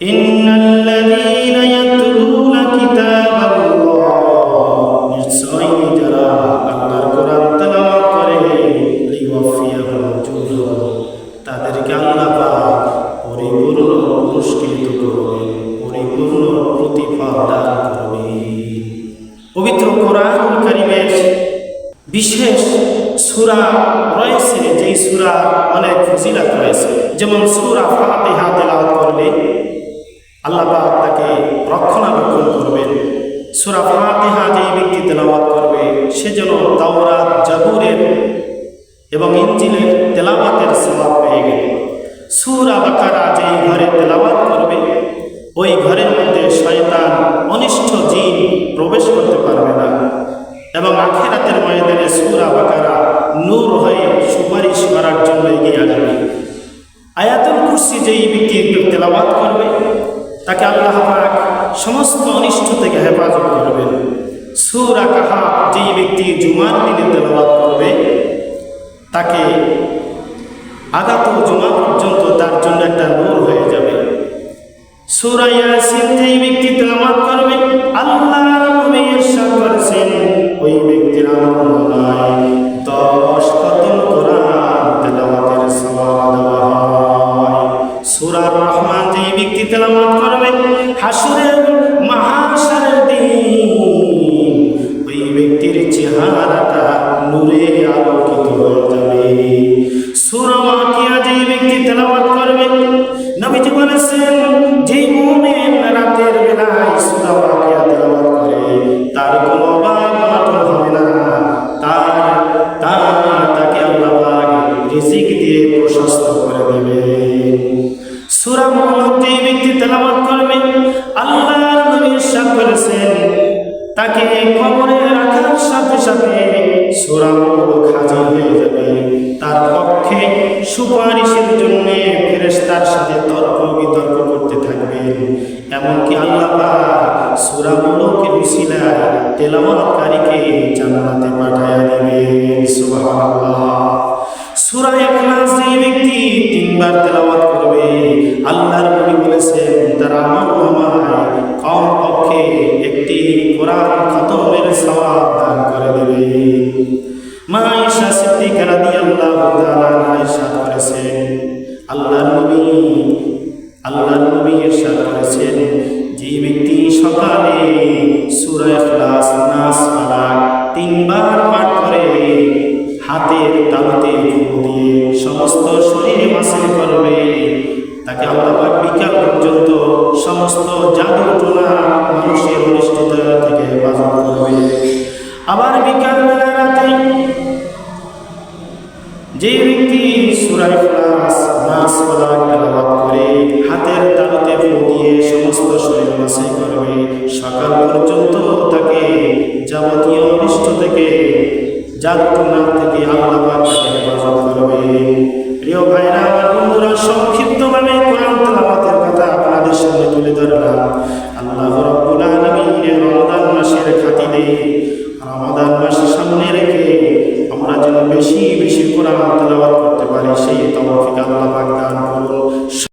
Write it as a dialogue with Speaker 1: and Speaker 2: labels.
Speaker 1: ইন্নাল্লাযীনা ইয়াতলুনা কিতাবাল্লাহ, নিশ্চয়ই যারা আল্লাহর কোরআন তেলাওয়াত করে, লিওয়াফিয়াহুম উজুরহুম, তাদেরকে আল্লাহ পাক পরিপূর্ণ পুরস্কৃত করবেন, পরিপূর্ণ প্রতিফল দান করবেন। পবিত্র কোরআনুল কারীমের বিশেষ সূরা রয়েছে, যেই সূরা অনেক ফজিলত রয়েছে। যেমন সূরা ফাতিহা তেলাওয়াত করলে আল্লাহ পাক তাকে রক্ষণাবেক্ষণ করবেন। সূরা ফাতিহা যেই ব্যক্তি তেলাওয়াত করবে সে যেন তাওরাত, জাবুরের এবং ইনজিলের তেলাওয়াতের সওয়াব পেয়ে গেল। সূরা বাকারা যেই ঘরে তেলাওয়াত করবে ওই ঘরের মধ্যে শয়তান, অনিষ্ট জিন প্রবেশ করতে পারবে না এবং আখিরাতের ময়দানে সূরা বাকারা নূর হয়ে সুপারিশ করার জন্য এগিয়ে আসবে। আয়াতুল কুরসি যেই ব্যক্তি তেলাওয়াত করবে তাকে আল্লাহ পাক সমস্ত অনিষ্ট থেকে হেফাজত করবেন। সূরা কাহাফ যেই ব্যক্তি জুমার দিনে তেলাওয়াত করবে তাকে আগাত জুমা পর্যন্ত তার জন্য একটা নূর হয়ে যাবে। সূরা ইয়াসিন যেই ব্যক্তি তেলাওয়াত করবে আল্লাহর নবী ইরশাদ করেছেন ওই ব্যক্তির আমলনামায় 10 খতম কোরআন তেলাওয়াতের সওয়াব দেওয়া হয়। সূরা রহমান যেই ব্যক্তি তেলাওয়াত করবে হাসরের মাহশারের দিন ওই ব্যক্তির চেহারাটা নূরে আলোকিত হয়ে যাবে। সূরা ওয়াকিয়া যেই ব্যক্তি তেলাওয়াত করবে নবীজি বলেছেন যেই মুমিন রাতের বেলায় সূরা ওয়াকিয়া তেলাওয়াত করে তার কোনো অভাব অনটন হবে না, তাকে আল্লাহ পাক রিজিক দিয়ে প্রশস্ত করে দিবেন। সূরা মুলক যেই ব্যক্তি তেলাওয়াত করবে আল্লাহর নবী ইরশাদ করেছেন তাকে কবরে রাখার সাথে সাথে সূরা মুলক হাজির হয়ে যাবে, তার পক্ষে সুপারিশের জন্য ফেরেশতার সাথে তর্ক বিতর্ক করতে থাকবেন। এমনকি আল্লাহ পাক সূরা মুলকের উসিলায় তেলাওয়াতকারীকে জান্নাতে পাঠায়া দিবেন। সুবহানাল্লাহ। সূরা ইখলাস যেই ব্যক্তি 3 বার তেলাওয়াত করবে আল্লাহর নবী বলেছেন তার আমলনামায় কমপক্ষে একটি কোরআন খতমের সওয়াব দান করে দেবে। মা আয়েশা সিদ্দিকা রাদিয়াল্লাহু তাআলা আনহা ইরশাদ করেছেন আল্লাহর নবী ইরশাদ করেছেন যে ব্যক্তি সকালে সূরা ইখলাস, নাস, ফালাক 3 বার পাঠ করে হাতের তালুতে ফু দিয়ে সমস্ত শরীরে মাসিল করবে তাকে আল্লাহ পাক বিকাল পর্যন্ত সমস্ত জাদু টোনা মানুষের অনিষ্টতা থেকে হেফাজত করবে। আবার বিকাল বেলা রাতে যে ব্যক্তি সূরা ইখলাস, নাস, ফালাক তেলাওয়াত করে হাতের তালুতে ফু দিয়ে সমস্ত শরীর মাসিল করবে সকাল পর্যন্ত তাকে যাবতীয় অনিষ্ট থেকে, জাদু টোনা থেকে আল্লাহ পাক তাকে হেফাজত করবে। প্রিয় ভাইরা, আমার বন্ধুরা, সংক্ষিপ্তভাবে কোরআন তেলাওয়াতের কথা আপনাদের সামনে তুলে ধরলাম। আল্লাহ রাব্বুল আলামিন রমজান মাসের খাতিরে রমজান মাস সামনে রেখে আমরা যেন বেশি বেশি কোরআন তেলাওয়াত করতে পারি সেই তৌফিক আল্লাহ পাক দান করুন।